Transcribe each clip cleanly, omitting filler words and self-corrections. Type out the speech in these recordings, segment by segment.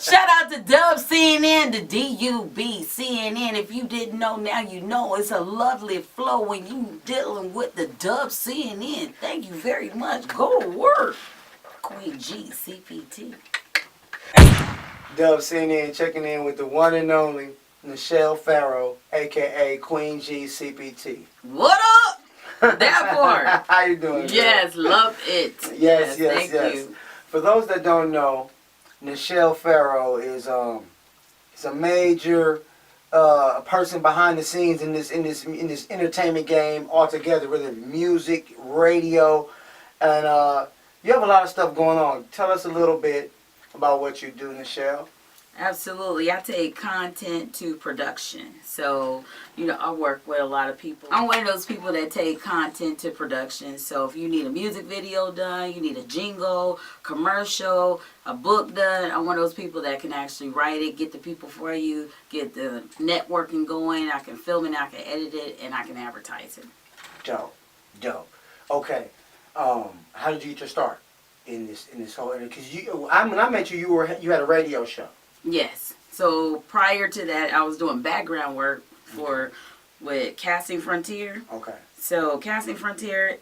Shout out to DubCNN, the DubCNN. If you didn't know, now you know. It's a lovely flow when you dealing with the DubCNN. Thank you very much. Go to work. Queen G, CPT. DubCNN checking in with the one and only Nicshelle Farrow, a.k.a. Queen G, CPT. What up? That part. How you doing? Yes, girl? Love it. Yes. Thank you. For those that don't know, Nicshelle Farrow is a major person behind the scenes in this entertainment game altogether, whether it's music, radio, and you have a lot of stuff going on. Tell us a little bit about what you do, Nicshelle. Absolutely. I take content to production. So, I work with a lot of people. I'm one of those people that take content to production. So if you need a music video done, you need a jingle, commercial, a book done, I'm one of those people that can actually write it, get the people for you, get the networking going. I can film it, I can edit it, and I can advertise it. Dope. Okay. How did you get your start in this whole? Because when I met you, you had a radio show. Yes. So prior to that, I was doing background work with Casting Frontier. Okay. So Casting Frontier,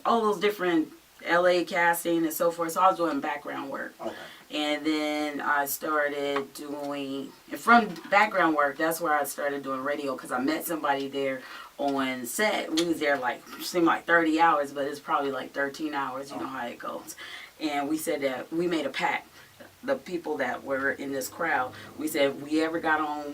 all those different LA casting and so forth. So I was doing background work. Okay. And then I started doing, and from background work, that's where I started doing radio, because I met somebody there on set. We was there seemed like 30 hours, but it's probably like 13 hours. You know how it goes. And we said that we made a pact. The people that were in this crowd, we said if we ever got on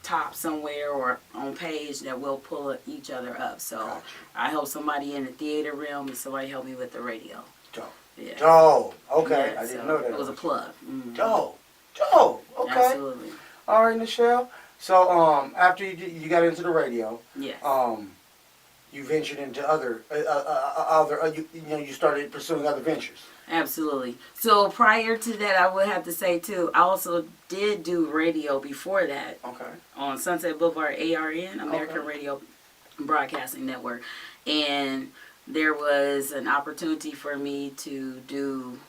top somewhere or on page, that we'll pull each other up. So gotcha. I helped somebody in the theater realm, and somebody helped me with the radio. Dope. Yeah. Dope. Okay. Yeah, I didn't so know that. It was a plug. Mm-hmm. Dope. Okay. Absolutely. All right, Nicshelle. So after you got into the radio, Yes. you ventured into other you started pursuing other ventures. Absolutely. So prior to that, I would have to say too, I also did do radio before that. Okay. On Sunset Boulevard, ARN, American Radio Broadcasting Network. And there was an opportunity for me to do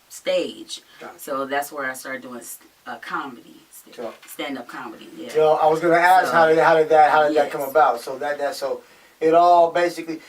stage. Gotcha. So that's where I started doing comedy, stand-up comedy. Yeah. So I was going to ask, how did that come about? So so it all basically,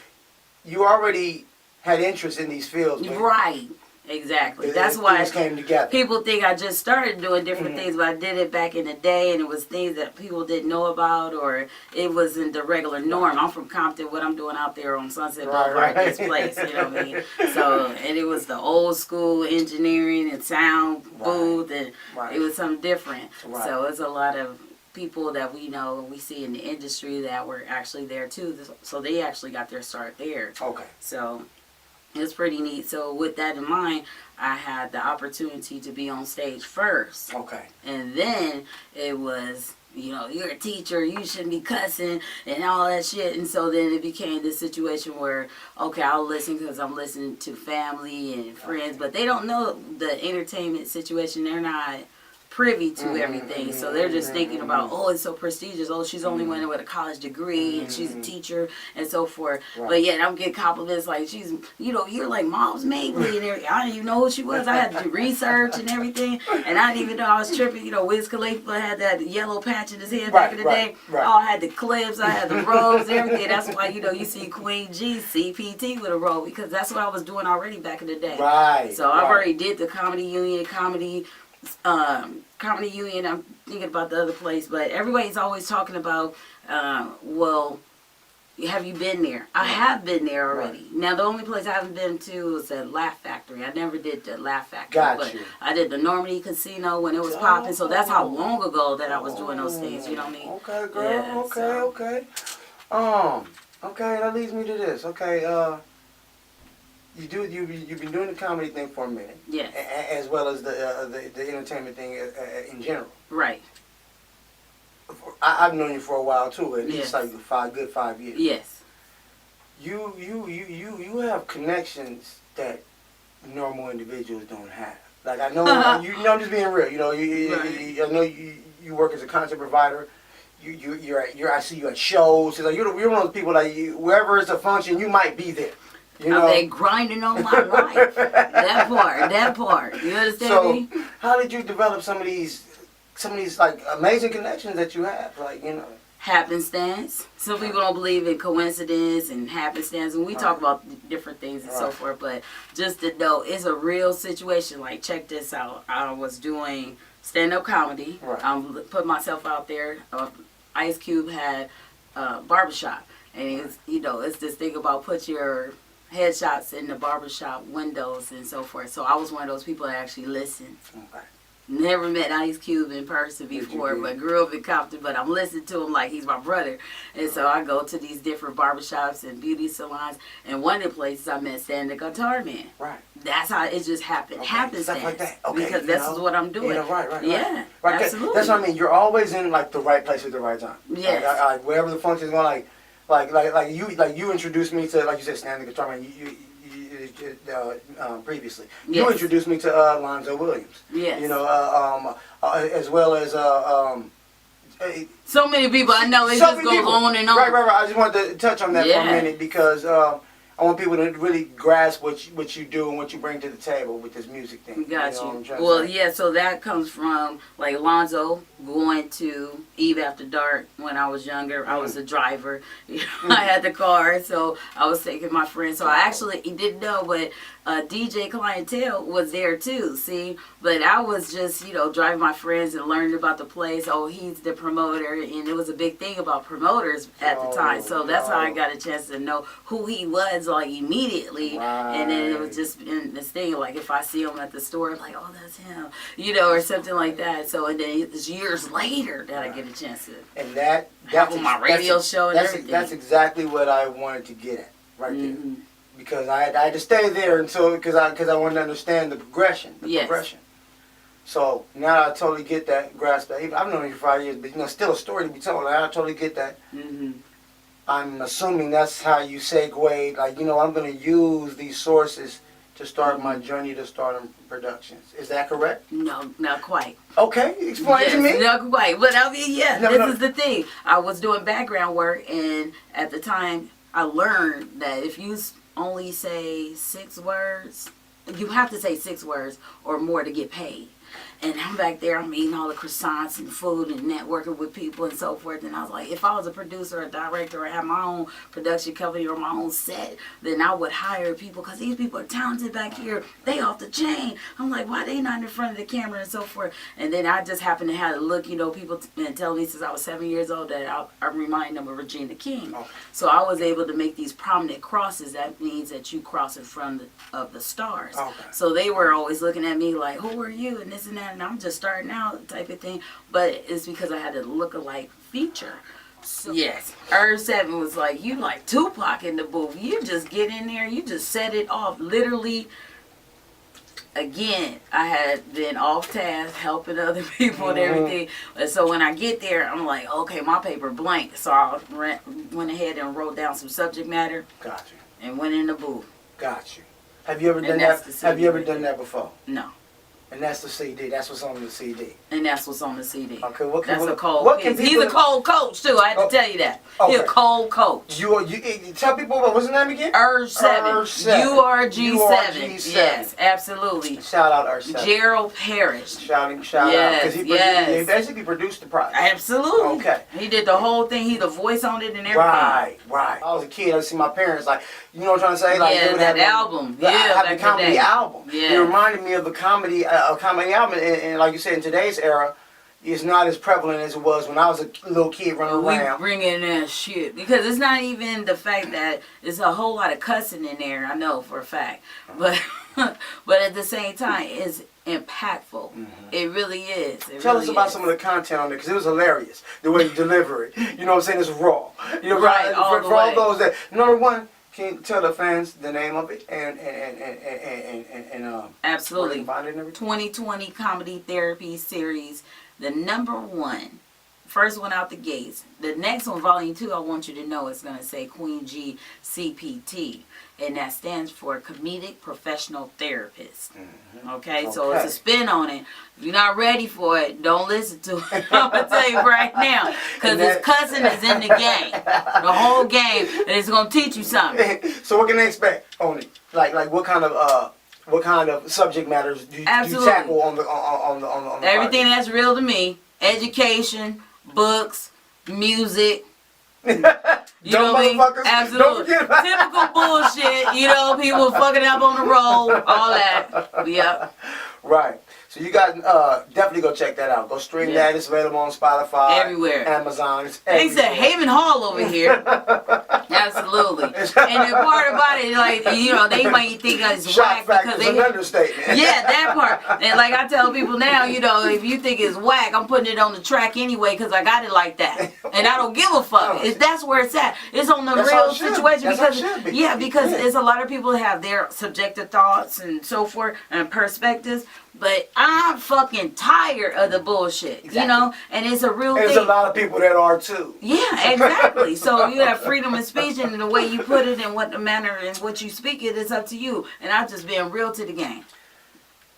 you already had interest in these fields. Right. Exactly. That's why came together. People think I just started doing different things, but I did it back in the day, and it was things that people didn't know about, or it wasn't the regular norm. I'm from Compton. What I'm doing out there on Sunset Boulevard, this place, you know what I mean? So, and it was the old school engineering and sound booth, and it was something different. Right. So it's a lot of people that we know and we see in the industry that were actually there too. So they actually got their start there. Okay. So it's pretty neat. So with that in mind, I had the opportunity to be on stage first. Okay. And then it was, you're a teacher, you shouldn't be cussing and all that shit. And so then it became this situation where, okay, I'll listen because I'm listening to family and friends, but they don't know the entertainment situation. They're not privy to everything, so they're just thinking about, oh, it's so prestigious, oh, she's only one with a college degree, and she's a teacher, and so forth. Right. But yet I'm getting compliments like she's, you're like Mom's Mabley and everything. I didn't even know who she was. I had to do research and everything, and I didn't even know I was tripping. Wiz Khalifa had that yellow patch in his head back in the day. Right. Oh, I had the clips, I had the robes, everything. That's why you see Queen G, CPT with a robe, because that's what I was doing already back in the day. Right. So I've already did the Comedy Union, Comedy Union. I'm thinking about the other place, but everybody's always talking about, well, have you been there? I have been there already. Right. Now the only place I haven't been to is the Laugh Factory. I never did the Laugh Factory, but I did the Normandy Casino when it was popping. So that's how long ago that I was doing those things. You know what I mean? Okay, girl. Yeah, okay. Okay. That leads me to this. Okay. You've been doing the comedy thing for a minute. Yes. As well as the entertainment thing in general. Right. I've known you for a while too. At least like good 5 years. Yes. You have connections that normal individuals don't have. Like I know, I'm just being real. I know you work as a content provider. I see you at shows. So you're one of those people that wherever it's a function, you might be there. You know? I've been grinding all my life. That part. You understand me? So, how did you develop some of these like amazing connections that you have? Like, you know. Happenstance. Some people don't believe in coincidence and happenstance, and we talk about different things and so forth, but just to know it's a real situation. Like, check this out. I was doing stand-up comedy. I'm putting myself out there. Ice Cube had a barbershop, and it's, you know, it's this thing about put your headshots in the barbershop windows and so forth. So I was one of those people that actually listened. Okay. Never met Ice Cube in person before, but grew up in Compton, but I'm listening to him like he's my brother. And so I go to these different barbershops and beauty salons, and one of the places I met Stan the Guitar Man. Right. That's how it just happened. Happenstance. Stuff like that. Okay. Because this is what I'm doing. Yeah, right. Yeah, Right. absolutely. That's what I mean. You're always in like the right place at the right time. Yes. Like wherever the function's going, like you introduced me to, like you said, Stan the Guitar Man. Previously, you introduced me to Lonzo Williams. Yes. You know, as well as so many people I know. It just goes on and on. Right. I just wanted to touch on that for a minute because I want people to really grasp what you do and what you bring to the table with this music thing. Got you. Know you. Well, yeah, so that comes from, like, Lonzo going to Eve After Dark when I was younger. I was a driver. I had the car, so I was taking my friends. So I actually didn't know, but DJ Clientele was there too, see? But I was just, you know, driving my friends and learning about the place. Oh, he's the promoter, and it was a big thing about promoters at the time. So that's how I got a chance to know who he was, like, immediately. Right. And then it was just in this thing, like, if I see him at the store, I'm like, oh, that's him, you know, or something like that. So, and then it's years later that I get a chance to and that's on my radio show and everything. That's exactly what I wanted to get at right there. Because I had to stay there until because I wanted to understand the progression. So now I totally get that, grasp that. I've known you for 5 years, but you know, still a story to be told. I totally get that. I'm assuming that's how you segue. Like, you know, I'm going to use these sources to start my journey to stardom productions. Is that correct? No, not quite. Okay, explain to me. Not quite. But I mean, this is the thing. I was doing background work, and at the time, I learned that if you only say 6 words, you have to say 6 words or more to get paid. And I'm back there, I'm eating all the croissants and food and networking with people and so forth. And I was like, if I was a producer or a director or had my own production company or my own set, then I would hire people because these people are talented back here. They off the chain. I'm like, why they not in front of the camera and so forth? And then I just happened to have a look, you know, people been telling me since I was 7 years old that I remind them of Regina King. So I was able to make these prominent crosses. That means that you cross in front of the stars. So they were always looking at me like, who are you? And this and that. And I'm just starting out type of thing. But it's because I had a look-alike feature. So, yes. Irv 7 was like, you like Tupac in the booth. You just get in there. You just set it off. Literally, again, I had been off task helping other people and everything. And so when I get there, I'm like, okay, my paper blank. So I went ahead and wrote down some subject matter. Got you. And went in the booth. Got you. Have you ever done that? Have you ever done that before? No. And that's the CD. That's what's on the CD. And that's what's on the CD. Okay, that's a cold. He's a cold coach too. I had to tell you that. He's a cold coach. You tell people what's his name again? Urg 7. URG7. Yes, absolutely. Shout out Urg 7. Gerald Parrish. Shout out because he basically produced the project. Absolutely. Okay. He did the whole thing. He the voice on it and everything. Right. I was a kid. I would see my parents like, you know what I'm trying to say? Like they would have album. Have the comedy album. Yeah. It reminded me of the comedy album, and like you said, in today's era, it's not as prevalent as it was when I was a little kid running around. We bring in that shit because it's not even the fact that it's a whole lot of cussing in there. I know for a fact, but at the same time, it's impactful. It really is. Tell us about some of the content on there because it was hilarious the way you deliver it. You know what I'm saying? It's raw. You know, right? For all those that number one. Can you tell the fans the name of it and absolutely. Where they can find it and everything? 2020 Comedy Therapy Series, the #1 first one out the gates. The next one, volume 2, I want you to know it's going to say Queen G CPT. And that stands for Comedic Professional Therapist. Okay, so it's a spin on it. If you're not ready for it, don't listen to it. I'm going to tell you right now. Because this cussing is in the game. The whole game. And it's going to teach you something. So what can they expect on it? Like what kind of subject matters do you tackle on the everything that's real to me. Education, books, music. You know what I mean? Absolutely. Typical bullshit. You know, people fucking up on the road, all that. Yep. Right. So you guys definitely go check that out. Go stream that. It's available on Spotify, everywhere, Amazon. It's they said Haven Hall over here. Absolutely. And the part about it, like, you know, they might think that it's whack because they an understatement. Yeah, that part. And like I tell people now, you know, if you think it's whack, I'm putting it on the track anyway because I got it like that, and I don't give a fuck. That's where it's at. It's on the real situation because it's a lot of people have their subjective thoughts and so forth and perspectives. But I'm fucking tired of the bullshit, you know, and it's a real thing. There's a lot of people that are too. Yeah, exactly. So you have freedom of speech, and the way you put it and what the manner and what you speak it is up to you. And I'm just being real to the game.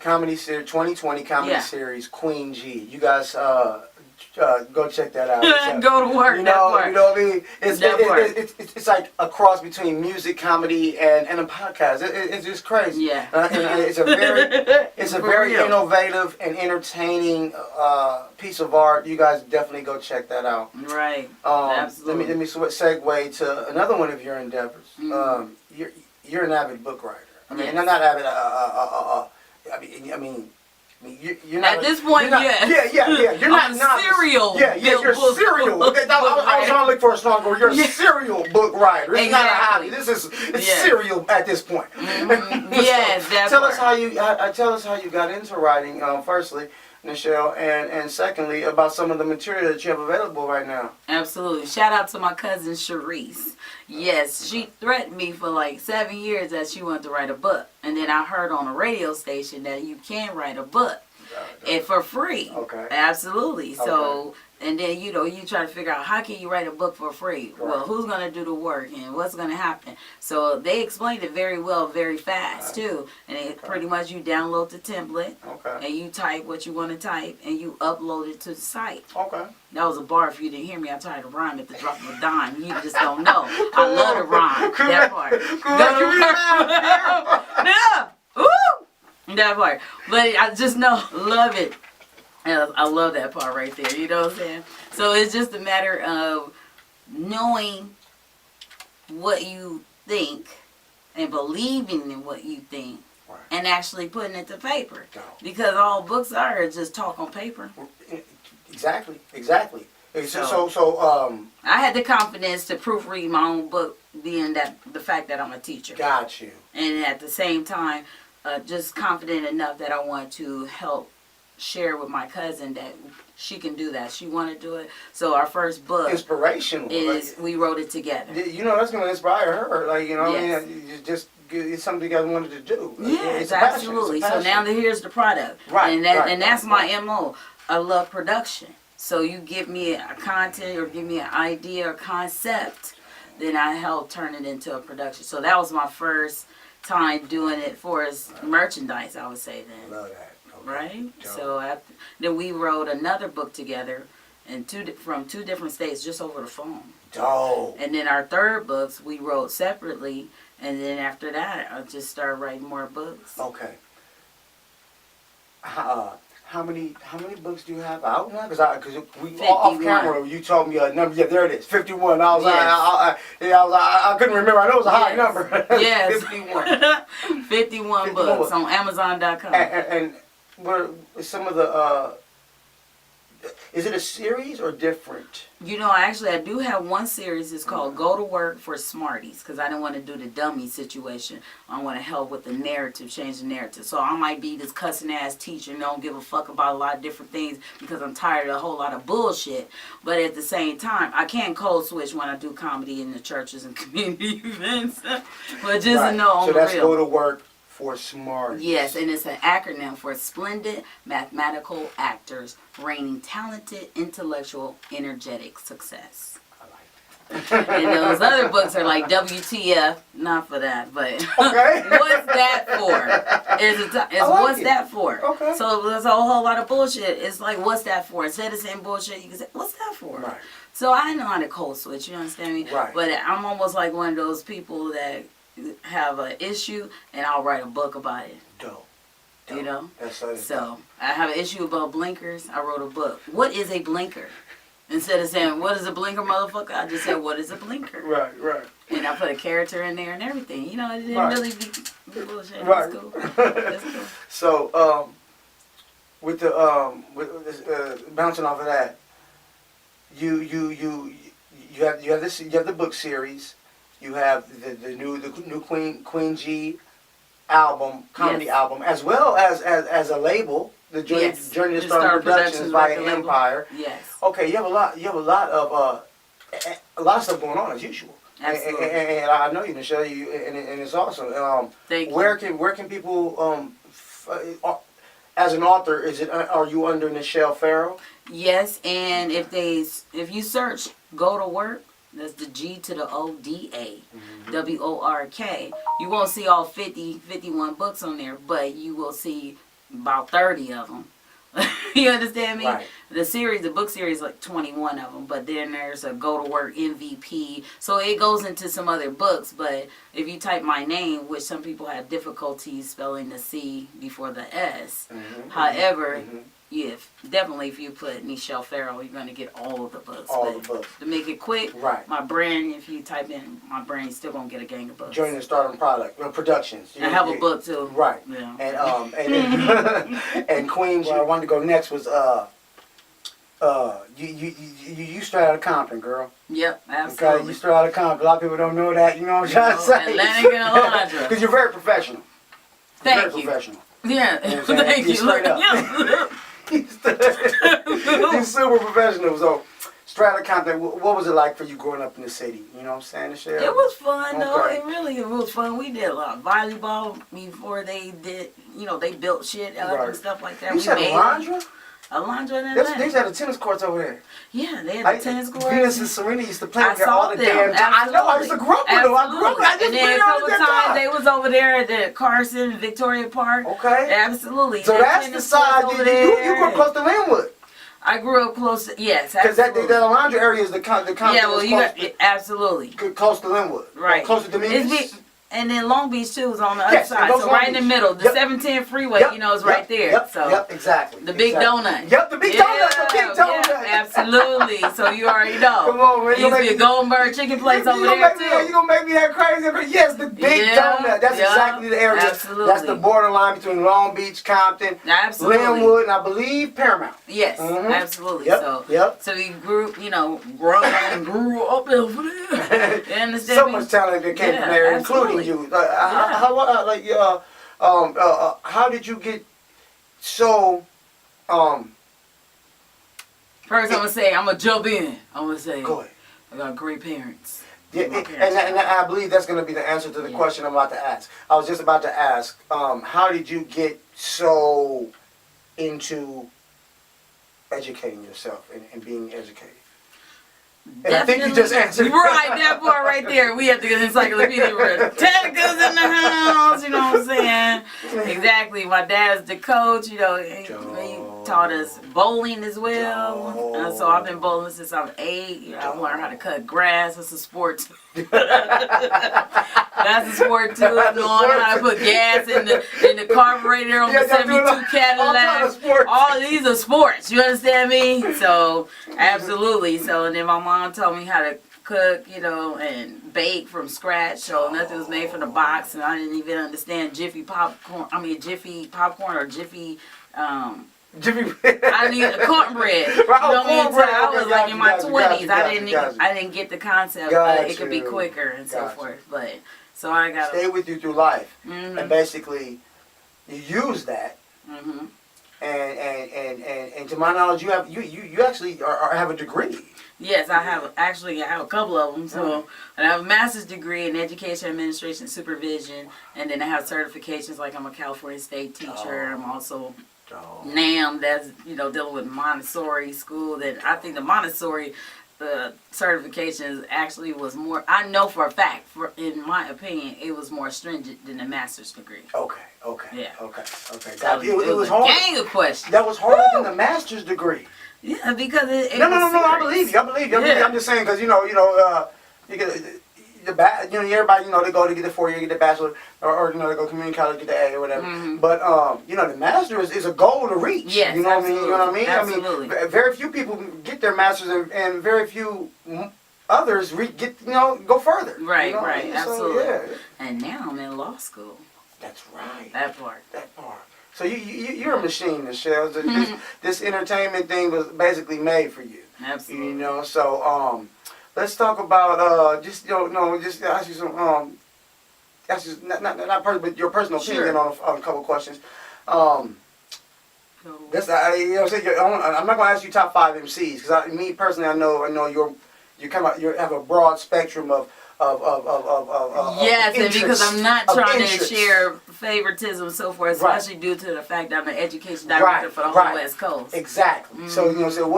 Comedy series, 2020 comedy series, Queen G. You guys go check that out. Go to work. You know what I mean? It's like a cross between music, comedy, and a podcast. It's just crazy. Yeah. It's a very innovative and entertaining piece of art. You guys definitely go check that out. Right. Absolutely. Let me segue to another one of your endeavors. You're an avid book writer. I mean, not avid. I mean. You're not at this point, Yeah. You're not serial. You're serial. I was trying to look for a strong word. You're a serial book writer. It's not a hobby. It's serial at this point. Yes, that's tell us how you got into writing. Firstly, Nicshelle, and secondly, about some of the material that you have available right now. Absolutely. Shout out to my cousin Sharice. Yes, she threatened me for like 7 years that she wanted to write a book. And then I heard on a radio station that you can write a book and for free. Okay. Absolutely. So, and then, you know, you try to figure out how can you write a book for free? Right. Well, who's going to do the work and what's going to happen? So they explained it very well, very fast too. And pretty much you download the template and you type what you want to type and you upload it to the site. Okay. That was a bar. If you didn't hear me, I tried to rhyme at the drop of a dime. You just don't know. I love to rhyme. That part. Yeah. Woo! That part. But I just know, love it. I love that part right there. You know what I'm saying? So it's just a matter of knowing what you think and believing in what you think and actually putting it to paper. Because all books are just talk on paper. Exactly. So I had the confidence to proofread my own book, being that the fact that I'm a teacher. Got you. And at the same time, just confident enough that I want to help share with my cousin that she can do that. She want to do it. So our first book, inspirational, we wrote it together. You know, that's going to inspire her. Like, you know, I mean, it's something you guys wanted to do. Yes, absolutely. So now here's the product. Right. And that's my MO. I love production. So you give me a content or give me an idea or concept, then I help turn it into a production. So that was my first time doing it for merchandise, I would say then. Love that. Okay. Right? Dope. So then we wrote another book together from two different states just over the phone. Dope. And then our third books we wrote separately, and then after that I just started writing more books. Okay. How many books do you have out now? Because we off camera, you told me a number. Yeah, there it is, 51. I was I couldn't remember. I know it was a high number. Yes. 51. 51 books on Amazon.com. And what are some of the? Is it a series or different? You know, I do have one series. It's called Go to Work for Smarties, because I didn't want to do the dummy situation. I want to help with the narrative, change the narrative. So I might be this cussing ass teacher and don't give a fuck about a lot of different things because I'm tired of a whole lot of bullshit. But at the same time, I can code switch when I do comedy in the churches and community events. But just to know on the real. So that's Go to Work for smarties. Yes, and it's an acronym for Splendid Mathematical Actors Reigning Talented, Intellectual, Energetic Success. And those other books are like WTF, not for that, but Okay. what's that for? What's it. that for? Okay. So there's a whole lot of bullshit. It's like, what's that for? Instead of saying bullshit, you can say, what's that for? Right. So I know how to code switch, you understand me? Right. But I'm almost like one of those people that have an issue and I'll write a book about it. Dope. You know? That's So I have an issue about blinkers. I wrote a book. What is a blinker? Instead of saying, what is a blinker, motherfucker? I just said, what is a blinker? Right, right. And I put a character in there and everything. You know, it didn't Right. really be bullshit. Right. It's cool. It's cool. So, with the bouncing off of that, you have the book series, you have the new Queen G album, comedy Yes. album, as well as a label, the Journey Yes. to The Star Productions via record label. Empire. Yes. Okay, you have a lot of stuff going on as usual. Absolutely. And I know you, Nicshelle, and it's awesome. Thank you. Where can people as an author, are you under Nicshelle Farrow? Yes, and if you search Go to Work, that's the G to the ODA, WORK, you won't see all 51 books on there, but you will see about 30 of them. You understand me? Right. The book series, like 21 of them, but then there's a Go to Work MVP. So it goes into some other books, but if you type my name, which some people have difficulties spelling the C before the S, however, definitely if you put Nicshelle Farrow, you're going to get all of the books. All But the books. to make it quick, Right. my brand, if you type in my brand, you're still going to get a gang of books. Joining the Stardom Productions. I have a book too. Right. Yeah. And Queen, where I wanted to go next was you straight out of Compton, girl. Yep, Okay, absolutely. you straight out of Compton. A lot of people don't know that. You know what I'm trying to say? Atlantic and Alondra. Because you're very professional. Thank Very you. professional. Yeah, You know what I'm saying? thank You're you. straight up. Yeah. You're super professional. So, straight out of Compton, what was it like for you growing up in the city? You know what I'm saying, Nicshelle? It was fun though. Okay. It was fun. We did a lot of volleyball before they did. You know, they built shit up Right. and stuff like that. You said Alondra? Alondra and They Atlanta. had the tennis courts over there. Yeah, they had the tennis courts. Venus and Serena used to play I over there saw all the them. damn time. I know. I used to grow up with them. I grew up. I just And then been a all couple the times time. they was over there at the Carson, Victoria Park. Okay. Absolutely. So The that's the tennis side courts that over you there. grew up close to Linwood. I grew up close to, yes, Because that absolutely. Alondra area is the Yeah, well, you got, absolutely. close to Linwood. Right. Close to Dominion. And then Long Beach too is on the Yes, other it side, goes so Long right in the Beach. middle. The Yep. 710 freeway, Yep, you know, is yep, right there. Yep, So yep, exactly. the big donut. Yep, the big donut. The big donut. Yeah, absolutely. So you already know. Come on, man. There used to be a Goldenberg chicken place over there You too. gonna make me that crazy? But yes, the big Yeah, donut. That's yeah, exactly the area. absolutely. That's the borderline between Long Beach, Compton, Absolutely. Linwood, and I believe Paramount. Yes, Mhm. absolutely. Yep. So we grew up over there. You understand So me? much talent that came Yeah, from there, absolutely. including you. How did you get so? First, I'm gonna say, I'm gonna jump in. I'm gonna say, Go ahead. I got great parents. Yeah, My and parents. I believe that's going to be the answer to the Yeah. question I'm about to ask. I was just about to ask, how did you get so into educating yourself and being educated? And I think you just answered. Right, that part right there. We have to get an encyclopedia. Britannica's in the house, you know what I'm saying? Exactly. My dad's the coach, you know, he taught us bowling as well. So I've been bowling since I was 8. You know, I learned how to cut grass. It's a sport too. That's a sport too. I know how to put gas in the carburetor on the 72 Cadillac. All these are sports. You understand me? So absolutely. So and then my mom taught me how to cook, you know, and bake from scratch. So nothing was made from the box, and I didn't even understand Jiffy popcorn or Jiffy. Jimmy. I need cornbread. You know what I mean? So I was like in my 20s. I didn't get the concept. It could be quicker and so forth. But so I got stay with you through life, Mm-hmm. and basically you use that. Mm-hmm. And to my knowledge, you actually have a degree. Yes, I have actually. I have a couple of them. So I have a master's degree in education administration supervision, and then I have certifications like I'm a California state teacher. I'm also NAM. That's dealing with Montessori school. That I think the Montessori certifications actually was more. I know for a fact, in my opinion, it was more stringent than the master's degree. Okay. Yeah. Okay. So It was a hard. gang of questions. That was harder than the master's degree. Yeah, because it No. was I serious. believe you. Yeah. I'm just saying because you get everybody they go to get the 4 year, get the bachelor, or they go to community college, get the A or whatever. Mm-hmm. But the master is a goal to reach. Yes, you know what I mean? You know what I mean? Absolutely. I mean, very few people get their masters, and very few others go further. Right, you know? right, So, absolutely. yeah. And now I'm in law school. That's right. That part. So you're a machine, Nicshelle. This entertainment thing was basically made for you. Absolutely. So let's talk about just ask you some ask you but your personal opinion on a couple questions. That's I'm not gonna ask you top 5 MCs because me personally I know you have a broad spectrum of yes, and because I'm not trying to interest. share favoritism and so forth, Right. especially due to the fact that I'm an education director for the whole West Coast. Exactly. Mm-hmm. So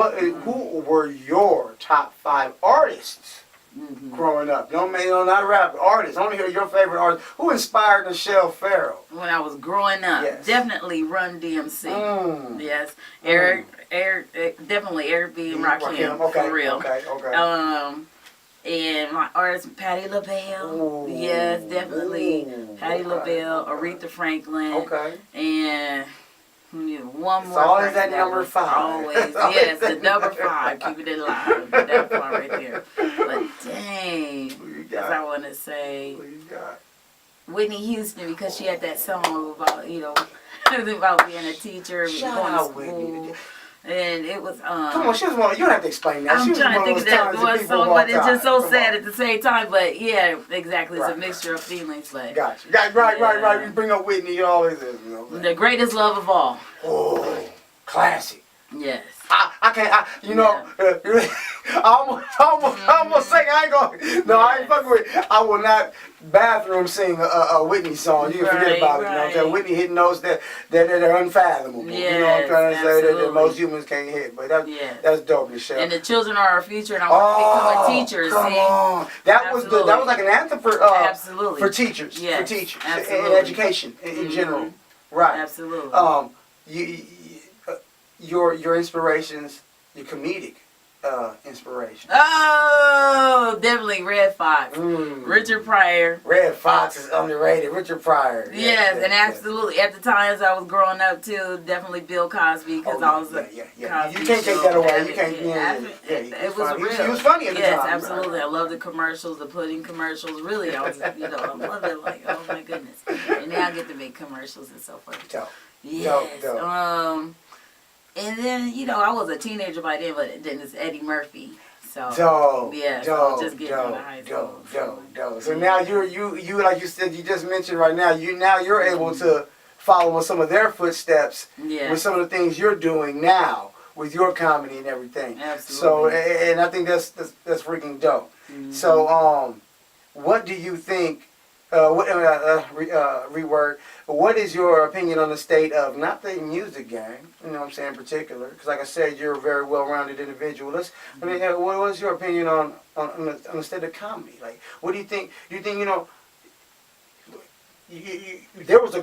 who were your top 5 artists growing up? Not rap artists. I want to hear your favorite artist. Who inspired Nicshelle Farrow? When I was growing up, Yes. definitely Run DMC. Yes, Eric, definitely Eric B. and Rakim, Okay. for real. Okay. And my artist, Patti LaBelle. Ooh. Yes, definitely. Ooh. Patti Okay. LaBelle, Aretha Franklin. Okay. And one more. It's always person that number was 5. Always, It's always yes, the that number number 5. Keep it in line. That part right there. But dang, Who you because got? I want to say Who you got? Whitney Houston, because she had that song about about being a teacher, Shout going to out school. Whitney. And it was Come on, she was one. You don't have to explain that. She I'm was trying to one think of of those that talented one people of song, all but it's time. just so Come sad on. at the same time. But yeah, exactly. It's Right. a mixture of feelings. But Gotcha. Right. Yeah. You bring up Whitney, you always is. The greatest love of all. Oh, classic. Yes. I can't. I almost say I ain't going. No, I ain't fucking with it. I will not bathroom sing a Whitney song. You can forget about it. You know what I'm saying? Right. Whitney hitting notes that are unfathomable. You know what I'm trying to say? That Absolutely. most humans can't hit. But that's dope, Nicshelle. And the children are our future, and I want to become a teacher. Come see? on. That was like an anthem for Absolutely. for teachers. Yes, For teachers. absolutely. In education in general. Right. Absolutely. Your inspirations, your comedic inspiration. Oh, definitely Red Fox. Richard Pryor. Red Fox is underrated. Richard Pryor. Yes, and absolutely. At the times I was growing up too, definitely Bill Cosby because I was yeah. Cosby You can't take Show. that away. You can't. It was real. He was funny at the yes, time. absolutely. I love the commercials, the pudding commercials. Really, I was, I love it. Like, oh my goodness. And now I get to make commercials and so forth. Dope. Yes. Dope. And then I was a teenager by then, but then it's Eddie Murphy. So Dope. just getting out of high school. Dope. So now you like you said, you just mentioned right now, you're able to follow in some of their footsteps with some of the things you're doing now with your comedy and everything. Absolutely. So and I think that's freaking dope. Mm-hmm. So what do you think? Reword. What is your opinion on the state of not the music game? You know what I'm saying, in particular, because like I said, you're a very well-rounded individual. What was your opinion on the state of comedy? Like, what do you think? Do you think there was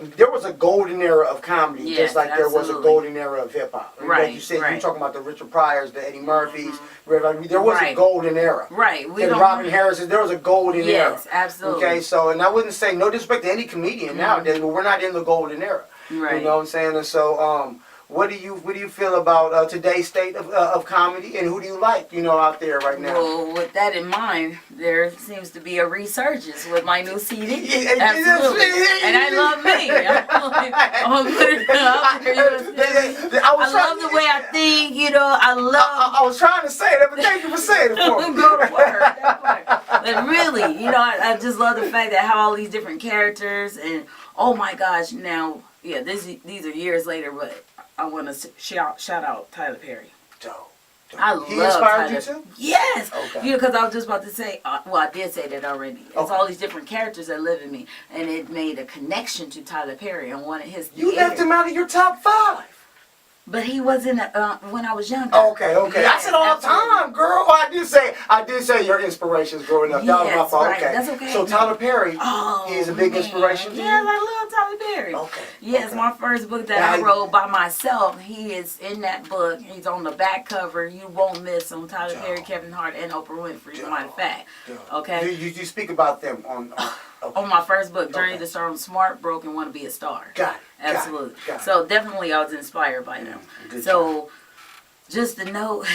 a golden era of comedy, Yes, just like there was a absolutely. golden era of hip hop. Right, Like you said, right. you're talking about the Richard Pryors, the Eddie Murphys. There was a Right. golden era. Right. And Robin Harris, there was a golden era. Yes, absolutely. Okay, so, and I wouldn't say no disrespect to any comedian nowadays, but we're not in the golden era. Right. You know what I'm saying? And so, what do you feel about today's state of comedy, and who do you like, out there right now? Well, with that in mind, there seems to be a resurgence with my new CD. Yeah, Absolutely. And I love me. I'm gonna put it out there. I love the way I think, I love. I was trying to say that, but thank you for saying it for me. Go to work. That part. But really, I just love the fact that how all these different characters and oh my gosh, now these are years later, but I want to shout out Tyler Perry. Dope. I love He inspired Tyler. you too? Yes. Okay. You know, because I was just about to say, well, I did say that already. It's Okay. all these different characters that live in me, and it made a connection to Tyler Perry and one of his. You left him out of your top 5. But he wasn't when I was younger. Okay. Yes, I said all the absolutely. time, girl. I did say your inspirations growing up. That was my Yes, fault. right. Okay. That's okay. So Tyler Perry is a big man. inspiration to Yes, you? I love Tyler Perry. Okay. Yes, okay. my first book that Now, I wrote by myself, he is in that book. He's on the back cover. You won't miss him. Tyler Perry, Kevin Hart, and Oprah Winfrey, as a matter of fact. Okay? You speak about them on okay. On my first book, Journey Okay. to Stardom, Smart, Broke, and Want to Be a Star. Got it. Absolutely. Got it. So definitely I was inspired by them. Good So just to know,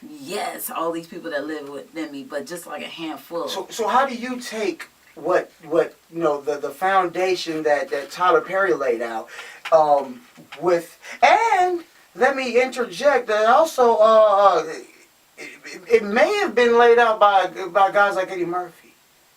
yes, all these people that live within me, but just like a handful. So how do you take what you know the foundation that Tyler Perry laid out with, and let me interject that also it may have been laid out by guys like Eddie Murphy.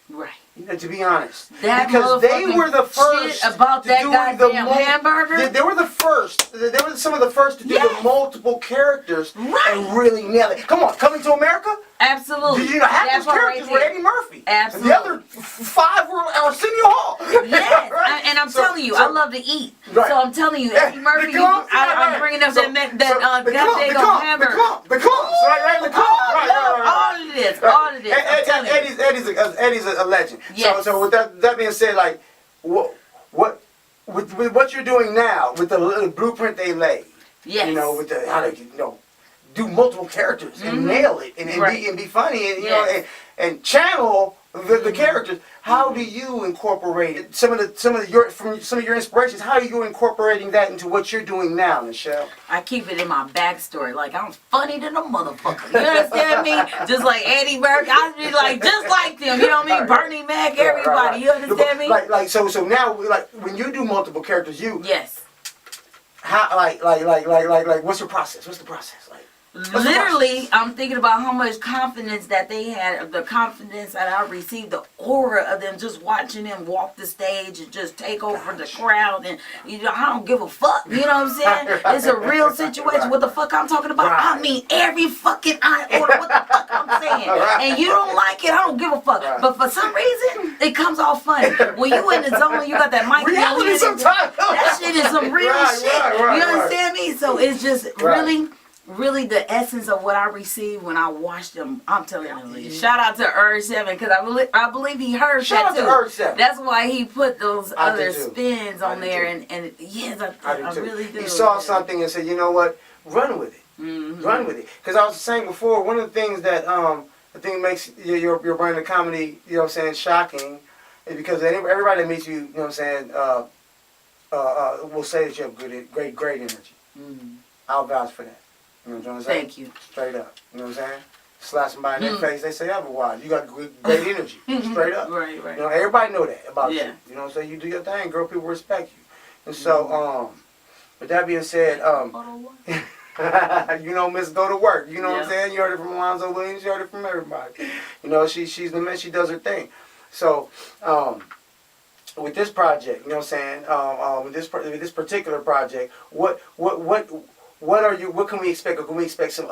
Right. You know, to be honest, That because they were the motherfucking first shit about to that do goddamn hamburger. They were the first. They were some of the first to do the Yes. multiple characters Right. and really nail it. Come on, Coming to America. Absolutely. Did you know half That those part characters were there. Eddie Murphy? Absolutely. And the other 5 were Arsenio Hall. Yes, Right? and I'm So- telling you, so- I love to eat. Right. So I'm telling you, Eddie Murphy, The clumps, I'm bringing up that goddamn hamburger. The clumps, right? The clumps, right. All of this, all of this. I'm telling you. Eddie's a legend. Yes. So with that being said, like, what with what you're doing now with the blueprint they laid, Yes. you know, with the how to do multiple characters and nail it and Right. be funny and you Yes. know and channel the characters. How do you incorporate it? Some of your inspirations? How are you incorporating that into what you're doing now, Nicshelle? I keep it in my backstory. Like, I'm funny than a motherfucker. You understand me? Just like Eddie Murphy. I be like, just like them. You know what I mean? Bernie Mac, everybody. You understand me? Like so now, like when you do multiple characters, Yes. how like what's your process? What's the process like? Literally, I'm thinking about how much confidence that they had, the confidence that I received, the aura of them just watching them walk the stage and just take over the crowd. And, you know, I don't give a fuck. You know what I'm saying? It's a real situation. What the fuck I'm talking about? I mean, every fucking iota, what the fuck I'm saying. And you don't like it, I don't give a fuck. But for some reason, it comes off funny. When you in the zone, you got that mic. Reality sometimes. That shit is some real shit. You understand me? So it's just really the essence of what I received when I watched them. I'm telling you, shout out to Earth7 because I believe he heard Shout that too. out to Earth7. That's why he put those I other do too. spins on there, too. and yes, I really do. He saw something and said, you know what, run with it. Run with it. Because I was saying before, one of the things that I think makes your brand of comedy, you know what I'm saying, shocking, is because everybody that meets you, you know what I'm saying, will say that you have great energy. I'll vouch for that. You know what I'm saying? Thank you. Straight up. You know what I'm saying? Slap somebody in their face, they say otherwise. You got great energy. Straight up. Right. You know, everybody know that about you. Yeah. You know what I'm saying? You do your thing, girl, people respect you. And so, with that being said, you know, Miss Go to Work. You know what I'm saying? You heard it from Alonzo Williams, you heard it from everybody. You know, she's the man, she does her thing. So, with this project, you know what I'm saying? With this particular project, what can we expect? Or can we expect some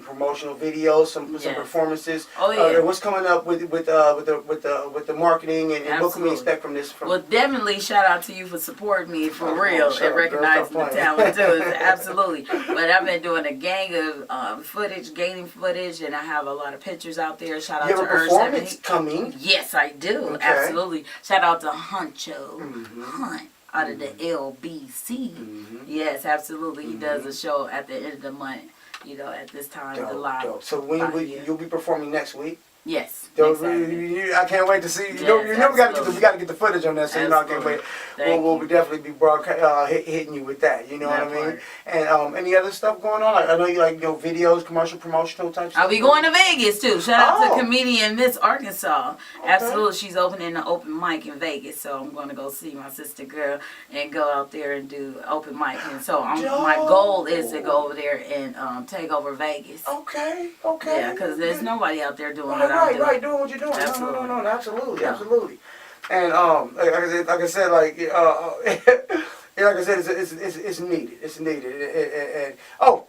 promotional videos, some performances? Oh yeah. What's coming up with the marketing and what can we expect from this? Well, definitely shout out to you for supporting me for real and recognizing the talent too. Absolutely. But I've been doing a gang of gaining footage, and I have a lot of pictures out there. Shout out you to have a performance coming? Yes, I do. Okay. Absolutely. Shout out to Huncho Hunt out of the LBC. Yes, absolutely. He does a show at the end of the month, you know, at this time, July. Dope. So you'll be performing next week? Yes. I can't wait to see. Yes, We got to get the footage on that, so you know I can't wait. We'll definitely be hitting you with that. You know what I mean? And any other stuff going on? I know you like videos, commercial, promotional type stuff. I'll be going to Vegas too. Shout out to comedian Miss Arkansas. Absolutely, she's opening an open mic in Vegas, so I'm going to go see my sister girl and go out there and do open mic. And so my goal is to go over there and take over Vegas. Okay. Yeah, because there's nobody out there doing what I'm doing. Right, doing what you're doing. Absolutely. No, absolutely. And like I said, like I said, it's needed. It's needed. And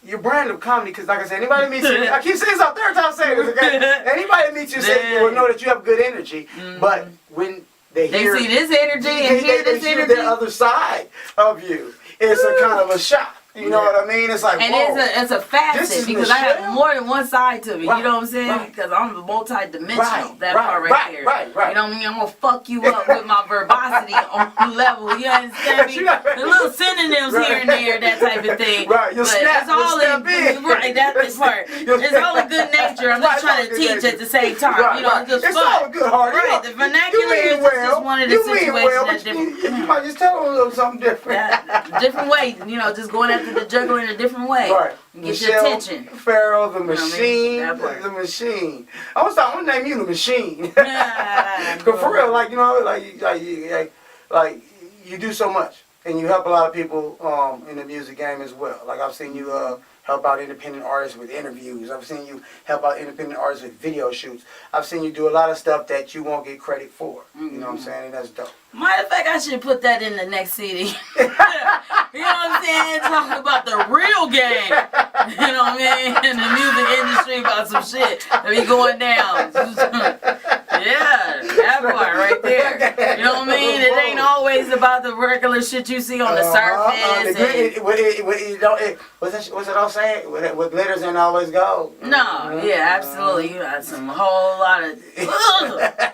your brand of comedy, because like I said, anybody meets you, I keep saying this, I'm third time saying this, okay? Anybody meets you, say, you will know that you have good energy, but when they see this energy and hear this hear energy, the other side of you, it's a kind of a shock. You know what I mean? It's like, and whoa, it's a facet because I have more than one side to me. Right, you know what I'm saying? right. Because I'm multi-dimensional. Right, that right, part right, there. right. You know what I mean? I'm gonna fuck you up with my verbosity on the level. You understand me? The little synonyms here and there, that type of thing. Right, you'll snap, it's all you'll step in. Right, that's the part. It's all in good nature. I'm just trying to teach at the same time. Right, you know, it's just it's fun. all good heart. Right, the vernacular is just one of the situations that's different. You might just tell them a little something different. Different way, you know, just going after the juggler in a different way. Right. Get your attention. Farrow, the machine, you know what I mean? the machine. I was talking, I'm gonna name you the machine. Cause for real, like, you know, like you do so much, and you help a lot of people in the music game as well. Like I've seen you help out independent artists with interviews. I've seen you help out independent artists with video shoots. I've seen you do a lot of stuff that you won't get credit for. You know what I'm saying? And that's dope. Matter of fact, I should put that in the next CD. You know what I'm saying? Talking about the real game. You know what I mean? In the music industry about some shit that be going down. Yeah, that part right there. You know what I mean? It ain't always about the regular shit you see on the surface. What's it all saying? What glitters ain't always gold. No, yeah, absolutely. You got some whole lot of a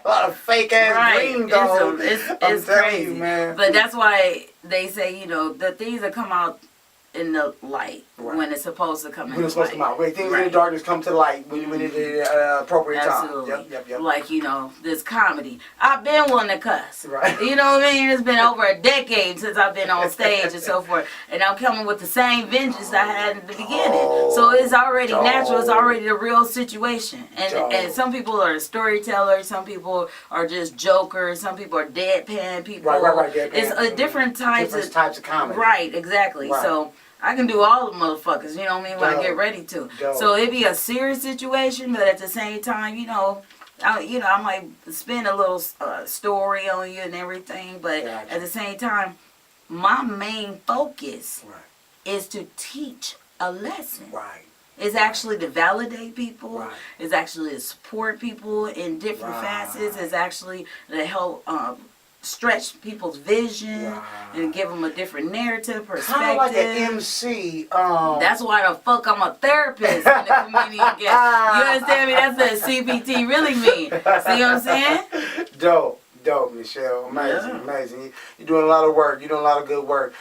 lot of fake ass green gold. It's crazy, you, man. But that's why they say, you know, the things that come out in the light when it's supposed to come in the light. When it's supposed to come out. When things in the darkness come to light when it's the appropriate Absolutely. time. Yep. Like, you know, this comedy. I've been one to cuss. Right. You know what I mean? It's been over a decade since I've been on stage and so forth. And I'm coming with the same vengeance I had in the beginning. So it's already natural. It's already the real situation. And some people are storytellers. Some people are just jokers. Some people are deadpan people. Right. Deadpan. It's different types of comedy. Right, exactly. Right. So I can do all the motherfuckers, you know what I mean, when I get ready to. So it'd be a serious situation, but at the same time, you know, I might spin a little story on you and everything, but at the same time, my main focus is to teach a lesson. Right. It's actually to validate people. Right. It's actually to support people in different facets. It's actually to help stretch people's vision and give them a different narrative, perspective. Kind of like an MC. That's why the fuck I'm a therapist and a comedian guest. You understand me? That's what CPT really means. See what I'm saying? Dope, Nicshelle. Amazing. You're doing a lot of work. You're doing a lot of good work.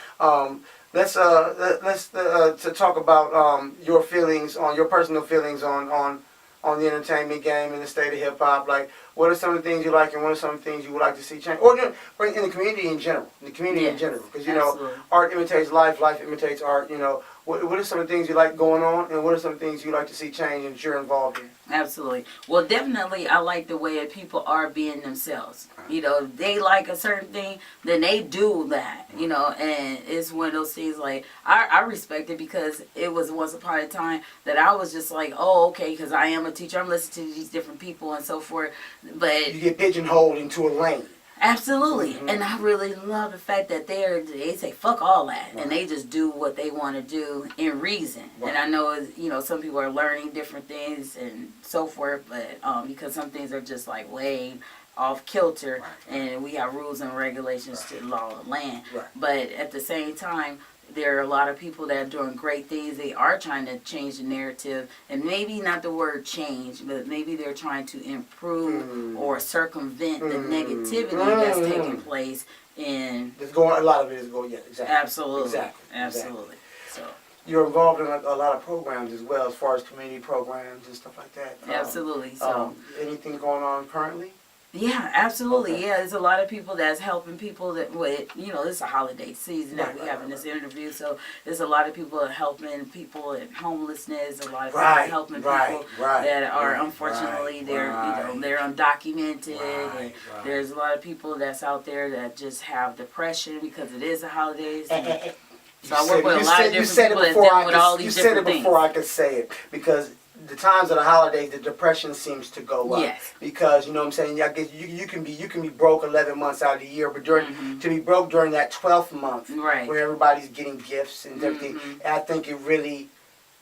Let's to talk about your feelings on your personal feelings on the entertainment game and the state of hip hop. Like, what are some of the things you like, and what are some of the things you would like to see change, or in the community in general? Because you know, art imitates life, life imitates art. You know, what are some of the things you like going on, and what are some of the things you like to see change and that you're involved in? Absolutely. Well, definitely, I like the way that people are being themselves. You know, if they like a certain thing, then they do that. You know, and it's one of those things like I respect it because it was once upon a time that I was just like, oh, okay, because I am a teacher, I'm listening to these different people and so forth. But you get pigeonholed into a lane. Absolutely. And I really love the fact that they say fuck all that and they just do what they want to do in reason. And I know, you know, some people are learning different things and so forth, but because some things are just like way off kilter and we have rules and regulations to the law of the land. But at the same time, there are a lot of people that are doing great things. They are trying to change the narrative, and maybe not the word change, but maybe they're trying to improve or circumvent the negativity that's taking place. And a lot of it is going, exactly. Absolutely. So you're involved in a lot of programs as well, as far as community programs and stuff like that. Absolutely. So anything going on currently? Yeah, absolutely. Yeah, there's a lot of people that's helping people that you know, it's a holiday season that we have in this interview, so there's a lot of people that are helping people in homelessness, a lot of people helping people that are unfortunately they're undocumented, and there's a lot of people that's out there that just have depression because it is the holidays. So I work with a lot of different people that deal with all these different things. You said it before I could say it, because the times of the holidays, the depression seems to go up. Yes. Because, you know what I'm saying, I guess you can be broke 11 months out of the year, but to be broke during that 12th month, where everybody's getting gifts and everything, and I think it really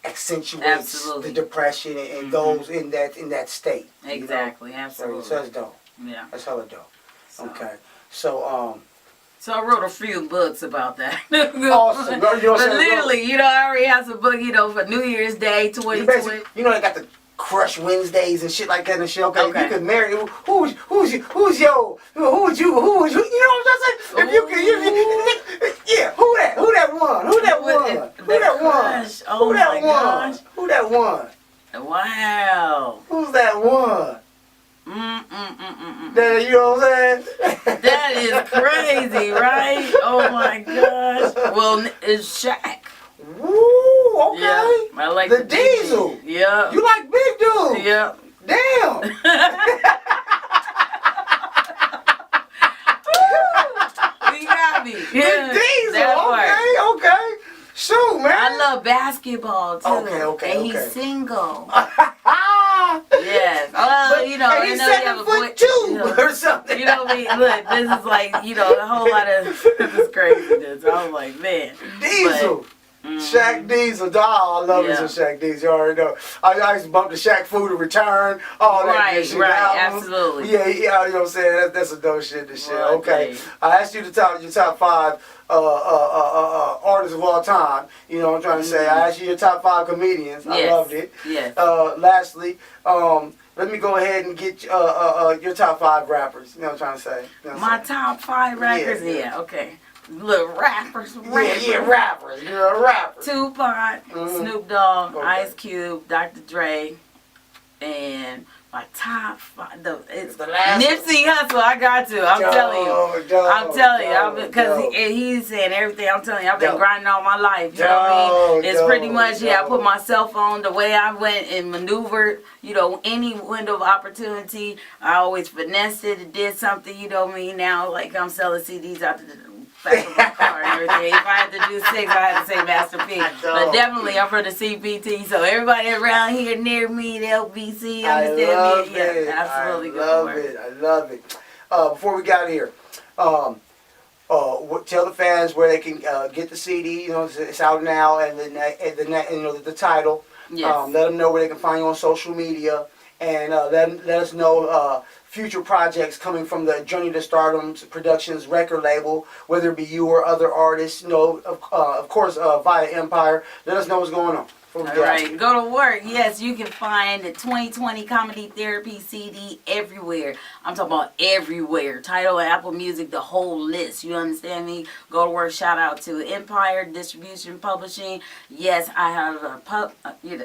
accentuates Absolutely. the depression and those in that state. Exactly, You know? absolutely. So that's dope. Yeah. That's hella dope. So. Okay. So So I wrote a few books about that. awesome. You know what I'm But saying? literally, I already have some book, for New Year's Day, 2020. They got the Crush Wednesdays and shit like that and shit. Okay, Okay. if you could marry who's yo, who would you, you know what I'm saying? If you could, yeah, who that won? Who that won? Who that won? Wow. Who's that one? That, you know what I'm saying? That is crazy, right? Oh my gosh. Well, it's Shaq. Woo, okay. Yeah, I like the Diesel. Yeah. You like big dude? Yeah. Damn. You got me. Big Diesel. Okay. Shoot, man. I love basketball too. Okay. And he's single. Yes. Yes. But, And he's 7'2" or something. You know what I mean? Look, this is like, a whole lot of this craziness. I was like, man. Diesel. Shaq Diesel, dog. I love me some Shaq Diesel. You already know. I used to bump the Shaq Food to Return. All that good shit. Right, absolutely. Yeah, you know what I'm saying? That's a dope shit, this shit. Okay. I asked you your top 5 artists of all time. You know what I'm trying to say? I asked you your top 5 comedians. I loved it. Yes. Lastly, let me go ahead and get your top 5 rappers. You know what I'm trying to say? You know what I'm saying? top 5 rappers? Yeah, okay. Look, rappers. Yeah, rappers. You're a rapper. Tupac, Snoop Dogg, Ice Cube, Dr. Dre, and my top 5. It's the last Nipsey Hussle. I got to. I'm telling you. Because he's saying everything. I'm telling you, I've been grinding all my life. You know what I mean? It's pretty much, I put my cell phone the way I went and maneuvered, any window of opportunity. I always finessed it and did something, you know what I mean? Now, like, I'm selling CDs out the back of my car and everything. If I had to do 6, I had to say Master P. But definitely, I'm from the CPT, so everybody around here near me, the LBC, understand me? Yeah, absolutely. I love it. Before we got here, tell the fans where they can get the CD. It's out now, and the title. Yes. Let them know where they can find you on social media, and let us know future projects coming from the Journey to Stardom Productions record label, whether it be you or other artists. Of course, via Empire. Let us know what's going on. All right, go to work. Yes, you can find the 2020 Comedy Therapy CD everywhere. I'm talking about everywhere. Tidal, Apple Music, the whole list. You understand me? Go to work. Shout out to Empire Distribution Publishing. Yes, I have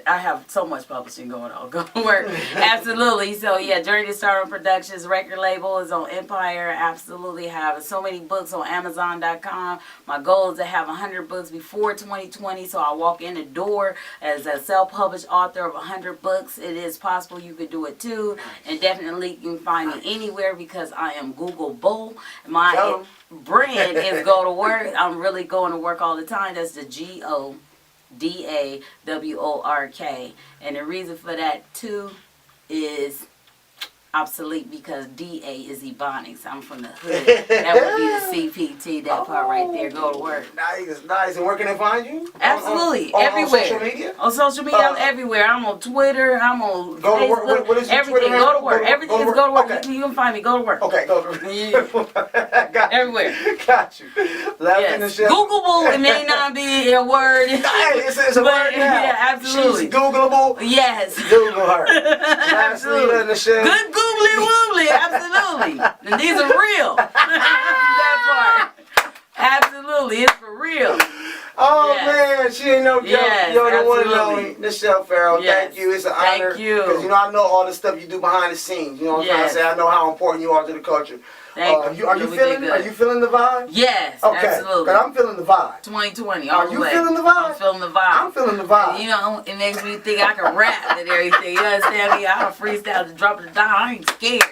I have so much publishing going on. Go to work. Absolutely. So yeah, Journey to Stardom Productions record label is on Empire. Absolutely have so many books on Amazon.com. My goal is to have 100 books before 2020, so I walk in the door as a self-published author of 100 books. It is possible you could do it too. And definitely you can find me anywhere because I am Googleable. My brand is Go to Work. I'm really going to work all the time. That's the GODAWORK. And the reason for that too is obsolete because DA is Ebonics. I'm from the hood. That would be the CPT, that part right there. Go to work. Nice. And where can they find you? Absolutely. Everywhere. On social media? On social media, I'm everywhere. I'm on Twitter. I'm on Facebook. What is your everything. Twitter Go to work. Everything is go to work. Okay. You can find me. Go to work. Okay, go to work. Got you. Everywhere. Got you. Yes. Googleable, it may not be a word. It's a word now. Yeah, absolutely. She's Googleable. Yes. Google her. Absolutely. Good googly woogly. Absolutely. And these are real. That part. Absolutely. It's for real. Oh man, she ain't no joke. Yes, You're the one and absolutely. only Nicshelle Farrow. Yes. Thank you. It's an honor. Thank you. Because I know all the stuff you do behind the scenes. You know what I'm trying to say? I know how important you are to the culture. Thank you. Are you feeling the vibe? Yes, okay. absolutely. Because I'm feeling the vibe. 2020, all the way. Are you feeling the vibe? I'm feeling the vibe. I'm feeling the vibe. You know, it makes me think I can rap and everything. You understand me? I don't freestyle to drop it down. I ain't scared.